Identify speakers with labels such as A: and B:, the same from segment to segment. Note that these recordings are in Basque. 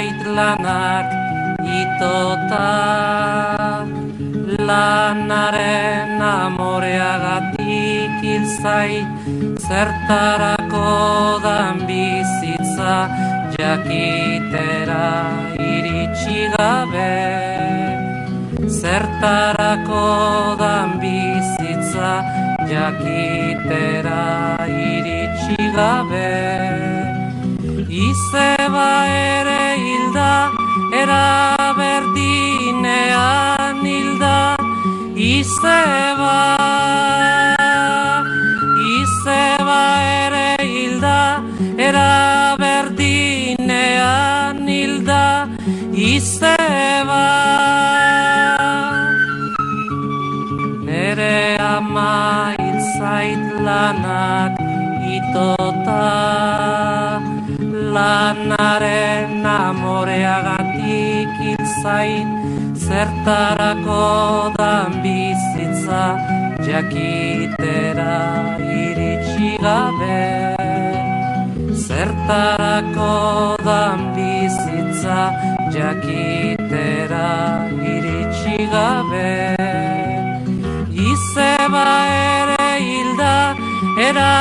A: zait lanak itota, lanaren amoreagatik hil zait, zertarako dan bizitza jakitera iritsi gabe. Zertarako dan bizitza jakitera iritsi gabe. Izeba ere hilda, era berdinean hilda. Izeba ere hilda, era berdinean hilda. Izeba nere ama hil zait lanak itota, lanaren amoreagatik hil zait, zertarako dan bizitza jakitera iritsi gabe. Zertarako dan bizitza jakitera iritsi gabe. Izeba ere hilda, era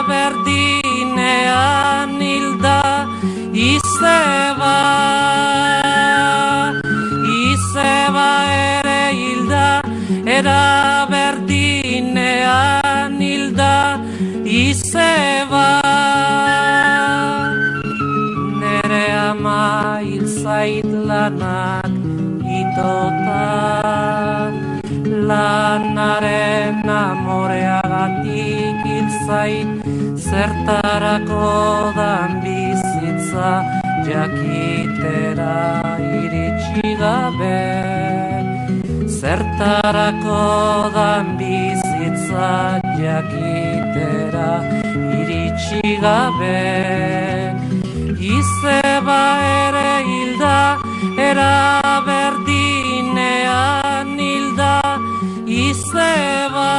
A: berdinean hilda. Izeba ere hilda, era berdinean hilda. Izeba nere ama hil zait lanak itota, lanaren amoreagatik hil zait, zertarako dan bizitza jakitera iritsi gabe. Zertarako dan bizitza jakitera iritsi gabe. Izeba ere hilda, era berdinean hilda. Izeba